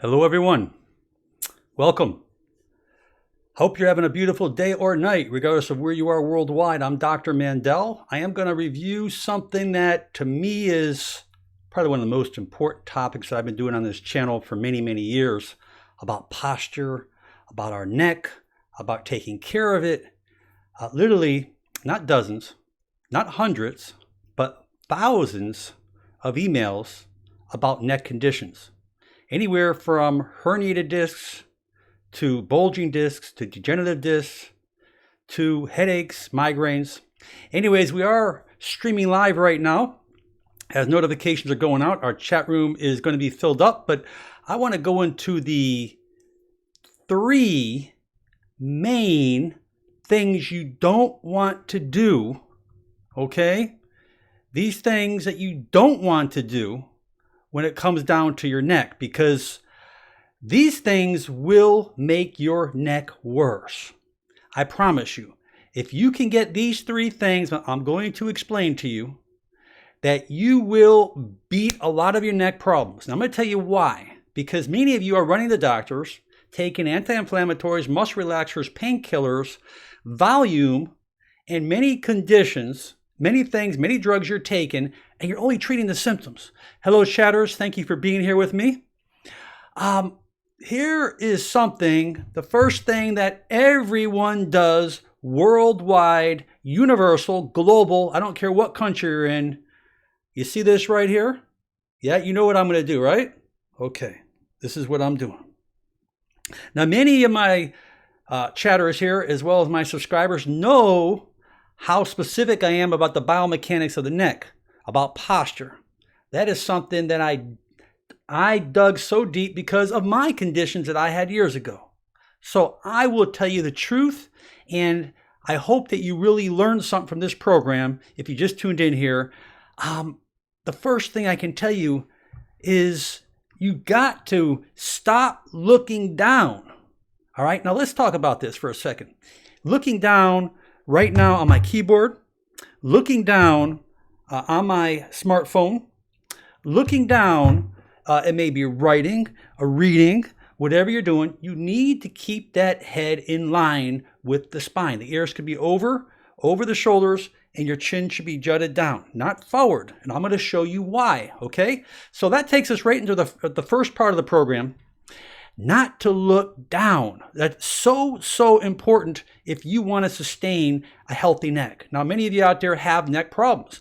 Hello, everyone. Welcome. Hope you're having a beautiful day or night, regardless of where you are worldwide. I'm Dr. Mandell. I am going to review something that, to me, is probably one of the most important topics that I've been doing on this channel for many, many years, about posture, about our neck, about taking care of it. Literally, not dozens, not hundreds, but thousands of emails about neck conditions. Anywhere from herniated discs to bulging discs to degenerative discs to headaches, migraines. Anyways, we are streaming live right now. As notifications are going out, our chat room is going to be filled up, but I want to go into the three main things you don't want to do, okay? These things that you don't want to do when it comes down to your neck, because these things will make your neck worse. I promise you. If you can get these three things I'm going to explain to you, that you will beat a lot of your neck problems. Now I'm going to tell you why. Because many of you are running to doctors, taking anti-inflammatories, muscle relaxers, painkillers, Valium, and many conditions, many things, many drugs you're taking, and you're only treating the symptoms. Hello, chatters. Thank you for being here with me. Here is something, the first thing that everyone does worldwide, universal, global, I don't care what country you're in. You see this right here? Yeah, you know what I'm going to do, right? Okay, this is what I'm doing. Now, many of my chatters here, as well as my subscribers, know how specific I am about the biomechanics of the neck, about posture. That is something that I dug so deep because of my conditions that I had years ago. So I will tell you the truth, and I hope that you really learned something from this program if you just tuned in here. The first thing I can tell you is you got to stop looking down. All right, now let's talk about this for a second. Looking down right now on my keyboard, looking down on my smartphone, looking down, it may be writing, or reading, whatever you're doing, you need to keep that head in line with the spine. The ears could be over the shoulders, and your chin should be jutted down, not forward. And I'm going to show you why, okay? So that takes us right into the first part of the program. Not to look down. That's so important if you want to sustain a healthy neck. Now, many of you out there have neck problems,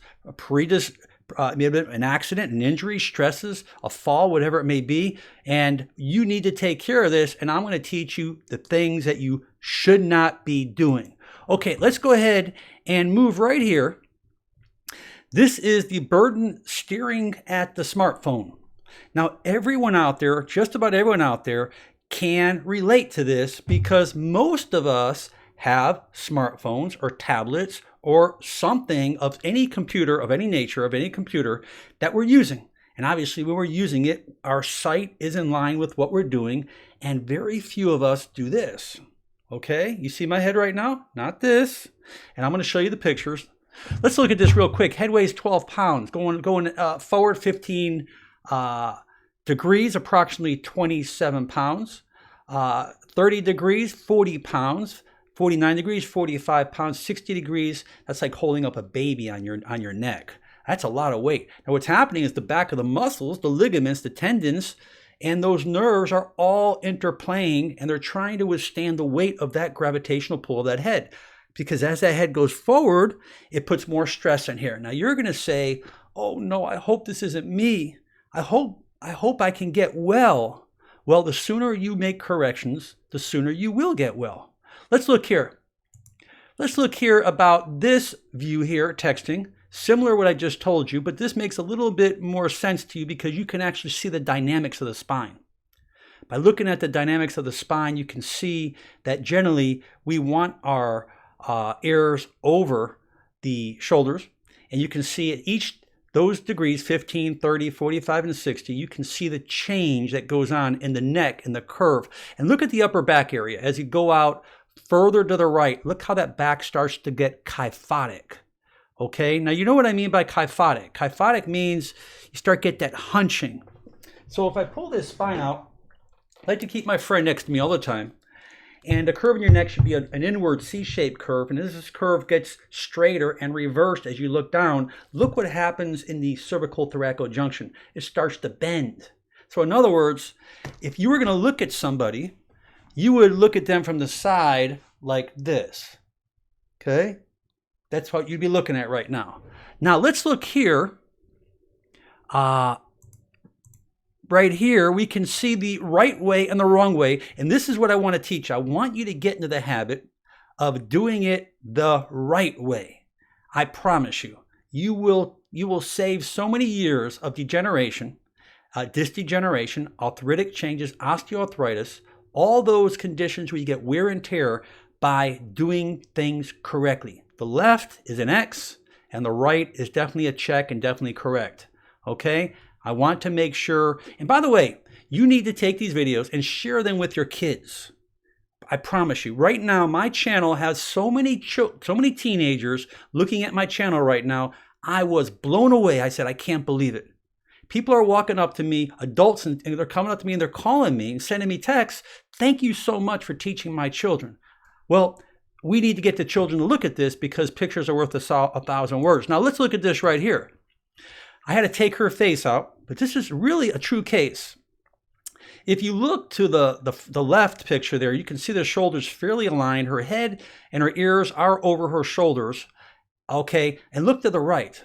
maybe an accident, an injury, stresses, a fall, whatever it may be, and you need to take care of this, and I'm going to teach you the things that you should not be doing. Okay, let's go ahead and move right here. This is the burden steering at the smartphone. Now, everyone out there, just about everyone out there, can relate to this because most of us have smartphones or tablets or something of any computer, of any nature, of any computer that we're using. And obviously, when we're using it, our sight is in line with what we're doing, and very few of us do this. Okay, you see my head right now? Not this. And I'm going to show you the pictures. Let's look at this real quick. Head weighs 12 pounds, going forward 15 degrees, approximately 27 pounds. 30 degrees, 40 pounds. 49 degrees, 45 pounds. 60 degrees, that's like holding up a baby on your neck. That's a lot of weight. Now what's happening is the back of the muscles, the ligaments, the tendons, and those nerves are all interplaying, and they're trying to withstand the weight of that gravitational pull of that head. Because as that head goes forward, it puts more stress in here. Now you're going to say, oh no, I hope this isn't me. I hope I can get well. Well, the sooner you make corrections, the sooner you will get well. Let's look here. Let's look here about this view here, texting. Similar to what I just told you, but this makes a little bit more sense to you because you can actually see the dynamics of the spine. By looking at the dynamics of the spine, you can see that generally we want our ears over the shoulders, and you can see at each those degrees, 15, 30, 45, and 60, you can see the change that goes on in the neck and the curve. And look at the upper back area. As you go out further to the right, look how that back starts to get kyphotic. Okay, now you know what I mean by kyphotic. Kyphotic means you start get that hunching. So if I pull this spine out, I like to keep my friend next to me all the time. And the curve in your neck should be an inward C-shaped curve. And as this curve gets straighter and reversed as you look down, look what happens in the cervical-thoracic junction. It starts to bend. So in other words, if you were going to look at somebody, you would look at them from the side like this. Okay? That's what you'd be looking at right now. Now let's look here. Right here, we can see the right way and the wrong way. And this is what I want to teach. I want you to get into the habit of doing it the right way. I promise you, you will save so many years of degeneration, disc degeneration, arthritic changes, osteoarthritis, all those conditions where you get wear and tear by doing things correctly. The left is an X and the right is definitely a check and definitely correct. Okay? I want to make sure, and by the way, you need to take these videos and share them with your kids. I promise you, right now, my channel has so many teenagers looking at my channel right now. I was blown away. I said, I can't believe it. People are walking up to me, adults, and they're coming up to me and they're calling me and sending me texts. Thank you so much for teaching my children. Well, we need to get the children to look at this because pictures are worth 1,000 words. Now let's look at this right here. I had to take her face out, but this is really a true case. If you look to the left picture there, you can see the shoulders fairly aligned. Her head and her ears are over her shoulders. Okay, and look to the right.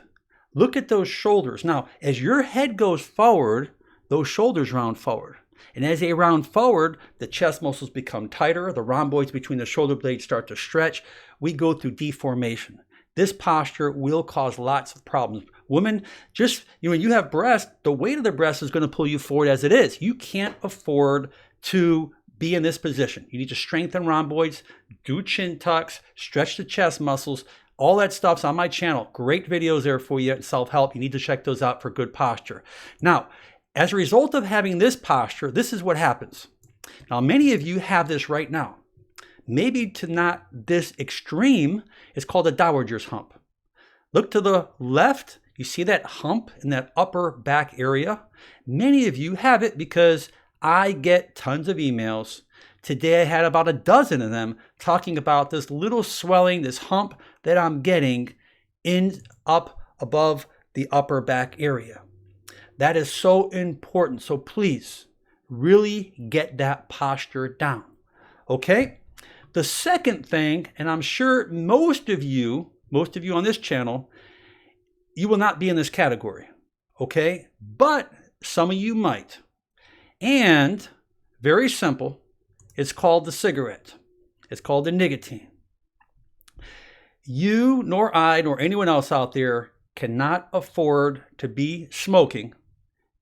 Look at those shoulders. Now, as your head goes forward, those shoulders round forward. And as they round forward, the chest muscles become tighter. The rhomboids between the shoulder blades start to stretch. We go through deformation. This posture will cause lots of problems. Women, just when you have breast, the weight of the breast is going to pull you forward as it is. You can't afford to be in this position. You need to strengthen rhomboids, do chin tucks, stretch the chest muscles. All that stuff's on my channel. Great videos there for you, self-help. You need to check those out for good posture. Now, as a result of having this posture, this is what happens. Now, many of you have this right now. Maybe to not this extreme, it's called a dowager's hump. Look to the left, you see that hump in that upper back area? Many of you have it because I get tons of emails. Today I had about a dozen of them talking about this little swelling, this hump that I'm getting up above the upper back area. That is so important. So please really get that posture down. Okay? The second thing, and I'm sure most of you on this channel, you will not be in this category, okay? But some of you might. And very simple, it's called the cigarette. It's called the nicotine. You, nor I, nor anyone else out there cannot afford to be smoking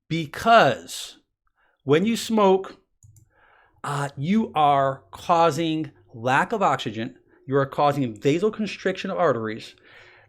because when you smoke, you are causing lack of oxygen. You are causing vasoconstriction of arteries.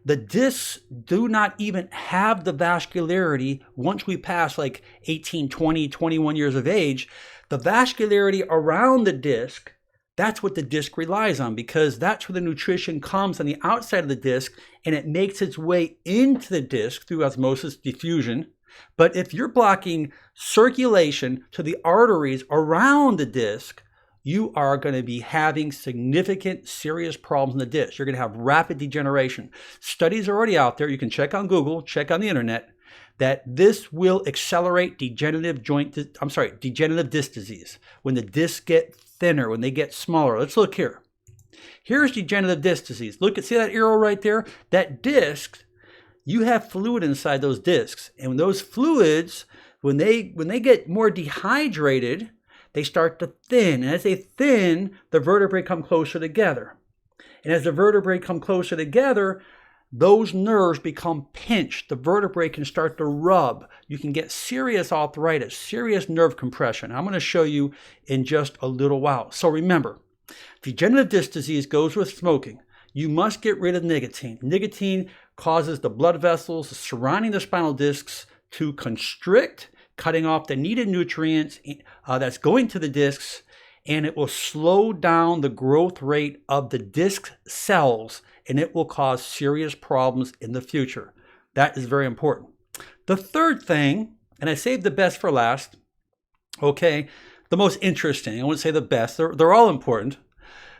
The discs do not even have the vascularity once we pass like 18, 20, 21 years of age. The vascularity around the disc, that's what the disc relies on because that's where the nutrition comes on the outside of the disc and it makes its way into the disc through osmosis diffusion. But if you're blocking circulation to the arteries around the disc, you are going to be having significant, serious problems in the disc. You're going to have rapid degeneration. Studies are already out there. You can check on Google, check on the internet, that this will accelerate degenerative disc disease. When the discs get thinner, when they get smaller. Let's look here. Here's degenerative disc disease. Look, see that arrow right there? That disc, you have fluid inside those discs. And when those fluids, when they get more dehydrated, they start to thin. And as they thin, the vertebrae come closer together. And as the vertebrae come closer together, those nerves become pinched. The vertebrae can start to rub. You can get serious arthritis, serious nerve compression. I'm going to show you in just a little while. So remember, degenerative disc disease goes with smoking. You must get rid of nicotine. Nicotine causes the blood vessels surrounding the spinal discs to constrict, cutting off the needed nutrients that's going to the discs, and it will slow down the growth rate of the disc cells, and it will cause serious problems in the future. That is very important. The third thing, and I saved the best for last, okay, the most interesting. I wouldn't say the best. They're all important.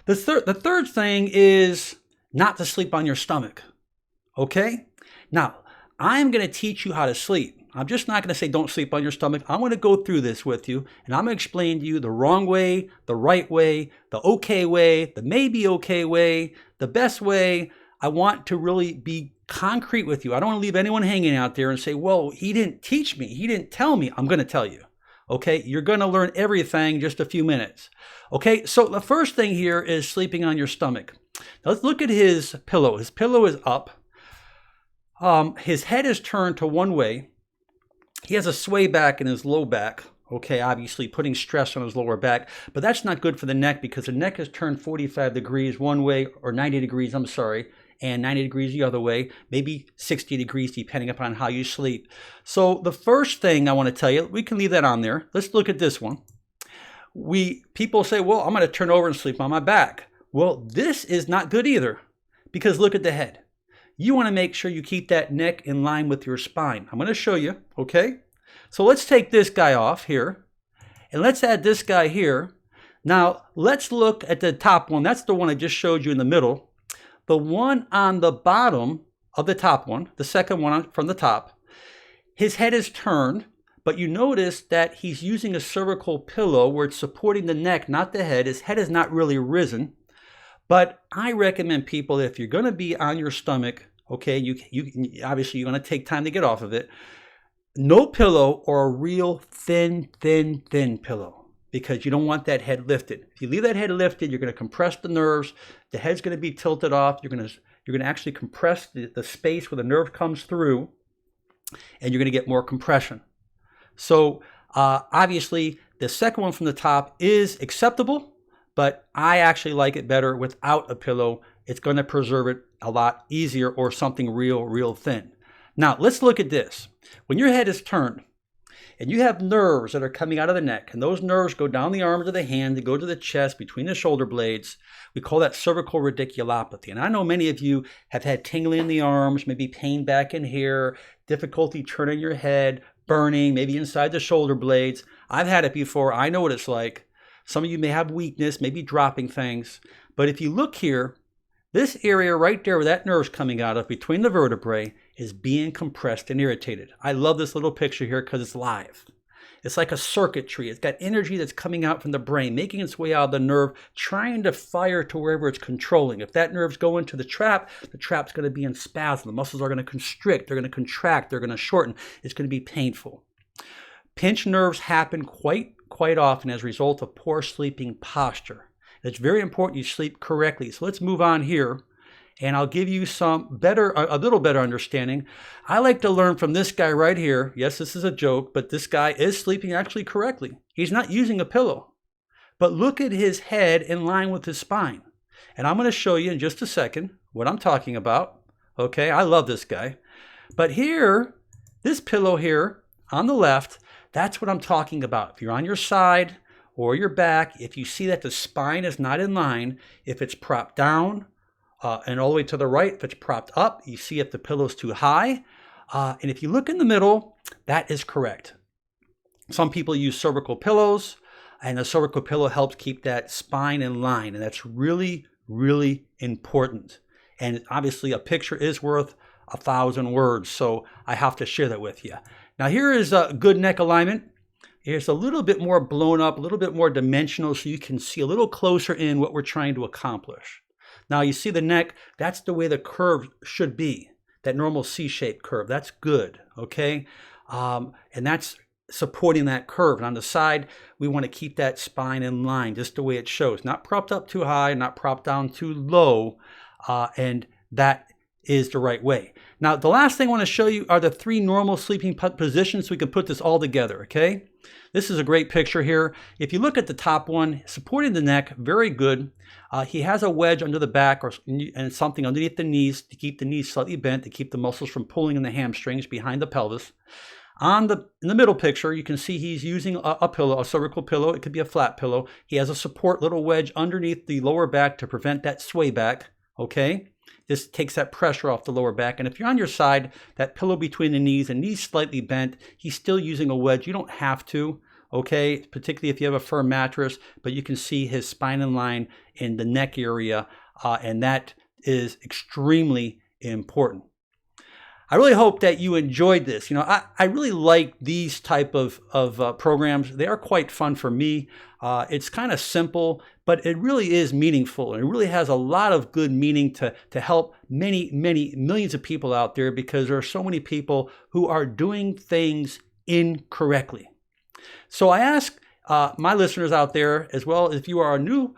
The third thing is not to sleep on your stomach. Okay? Now, I'm going to teach you how to sleep. I'm just not going to say don't sleep on your stomach. I'm going to go through this with you, and I'm going to explain to you the wrong way, the right way, the okay way, the maybe okay way, the best way. I want to really be concrete with you. I don't want to leave anyone hanging out there and say, well, he didn't teach me. He didn't tell me. I'm going to tell you. Okay, you're going to learn everything in just a few minutes. Okay, so the first thing here is sleeping on your stomach. Now let's look at his pillow. His pillow is up. His head is turned to one way. He has a sway back in his low back. Okay, obviously putting stress on his lower back, but that's not good for the neck because the neck is turned 45 degrees one way, or 90 degrees, I'm sorry, and 90 degrees the other way, maybe 60 degrees depending upon how you sleep. So the first thing I want to tell you, we can leave that on there. Let's look at this one. People say, well, I'm going to turn over and sleep on my back. Well, this is not good either because look at the head. You want to make sure you keep that neck in line with your spine. I'm going to show you, okay? So let's take this guy off here and let's add this guy here. Now, let's look at the top one. That's the one I just showed you in the middle. The one on the bottom of the top one, the second one from the top, his head is turned, but you notice that he's using a cervical pillow where it's supporting the neck, not the head. His head is not really risen. But I recommend people, if you're going to be on your stomach, okay, you obviously you're going to take time to get off of it, no pillow or a real thin pillow. Because you don't want that head lifted. If you leave that head lifted, you're going to compress the nerves. The head's going to be tilted off. You're going to actually compress the space where the nerve comes through, and you're going to get more compression. So obviously, the second one from the top is acceptable, but I actually like it better without a pillow. It's going to preserve it a lot easier, or something real thin. Now, let's look at this. When your head is turned, and you have nerves that are coming out of the neck, and those nerves go down the arms of the hand, they go to the chest, between the shoulder blades. We call that cervical radiculopathy. And I know many of you have had tingling in the arms, maybe pain back in here, difficulty turning your head, burning, maybe inside the shoulder blades. I've had it before. I know what it's like. Some of you may have weakness, maybe dropping things. But if you look here, this area right there where that nerve's coming out of between the vertebrae is being compressed and irritated. I love this little picture here because it's live. It's like a circuitry. It's got energy that's coming out from the brain, making its way out of the nerve, trying to fire to wherever it's controlling. If that nerve's going to the trap's going to be in spasm. The muscles are going to constrict, they're going to contract, they're going to shorten. It's going to be painful. Pinched nerves happen quite often as a result of poor sleeping posture. It's very important you sleep correctly. So let's move on here, and I'll give you a little better understanding. I like to learn from this guy right here. Yes, this is a joke, but this guy is sleeping actually correctly. He's not using a pillow. But look at his head in line with his spine. And I'm going to show you in just a second what I'm talking about. Okay, I love this guy. But here, this pillow here on the left, that's what I'm talking about. If you're on your side or your back, if you see that the spine is not in line, if it's propped down and all the way to the right, if it's propped up, you see if the pillow is too high. And if you look in the middle, that is correct. Some people use cervical pillows, and the cervical pillow helps keep that spine in line. And that's really important. And obviously a picture is worth 1,000 words. So I have to share that with you. Now here is a good neck alignment. It's a little bit more blown up, a little bit more dimensional, so you can see a little closer in what we're trying to accomplish. Now you see the neck, that's the way the curve should be, that normal C-shaped curve. That's good, okay? And that's supporting that curve. And on the side, we want to keep that spine in line, just the way it shows. Not propped up too high, not propped down too low, and that is the right way. Now, the last thing I want to show you are the 3 normal sleeping positions so we can put this all together, okay? This is a great picture here. If you look at the top one, supporting the neck, very good. He has a wedge under the back and something underneath the knees to keep the knees slightly bent, to keep the muscles from pulling in the hamstrings behind the pelvis. In the middle picture, you can see he's using a pillow, a cervical pillow. It could be a flat pillow. He has a support little wedge underneath the lower back to prevent that sway back, okay? This takes that pressure off the lower back. And if you're on your side, that pillow between the knees and knees slightly bent, he's still using a wedge. You don't have to, okay, particularly if you have a firm mattress, but you can see his spine line in the neck area, and that is extremely important. I really hope that you enjoyed this. I really like these type of programs. They are quite fun for me. It's kind of simple, but it really is meaningful, and it really has a lot of good meaning to help many millions of people out there, because there are so many people who are doing things incorrectly. So I ask my listeners out there, as well as if you are a new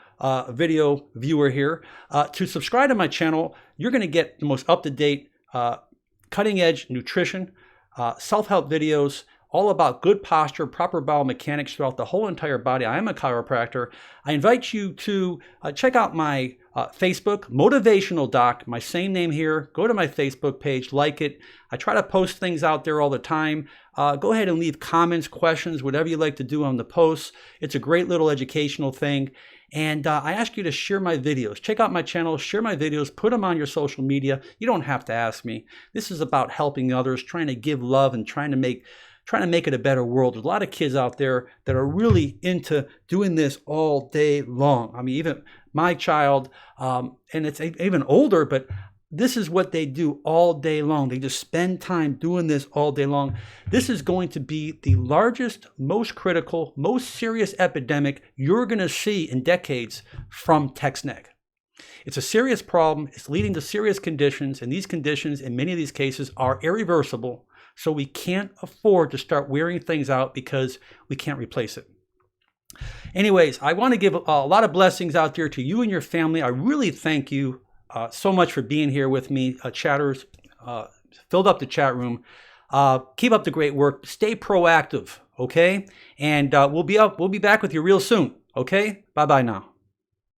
video viewer here, to subscribe to my channel. You're going to get the most up-to-date cutting-edge nutrition, self-help videos, all about good posture, proper bowel mechanics throughout the whole entire body. I am a chiropractor. I invite you to check out my Facebook, Motivational Doc, my same name here. Go to my Facebook page, like it. I try to post things out there all the time. Go ahead and leave comments, questions, whatever you like to do on the posts. It's a great little educational thing. And I ask you to share my videos. Check out my channel, share my videos, put them on your social media. You don't have to ask me. This is about helping others, trying to give love, and trying to make it a better world. There's a lot of kids out there that are really into doing this all day long. I mean, even my child, and it's even older, but this is what they do all day long. They just spend time doing this all day long. This is going to be the largest, most critical, most serious epidemic you're going to see in decades from text neck. It's a serious problem. It's leading to serious conditions, and these conditions, in many of these cases, are irreversible. So we can't afford to start wearing things out because we can't replace it. Anyways, I want to give a lot of blessings out there to you and your family. I really thank you so much for being here with me. Chatters filled up the chat room. Keep up the great work. Stay proactive, okay? And we'll be back with you real soon, okay? Bye-bye now.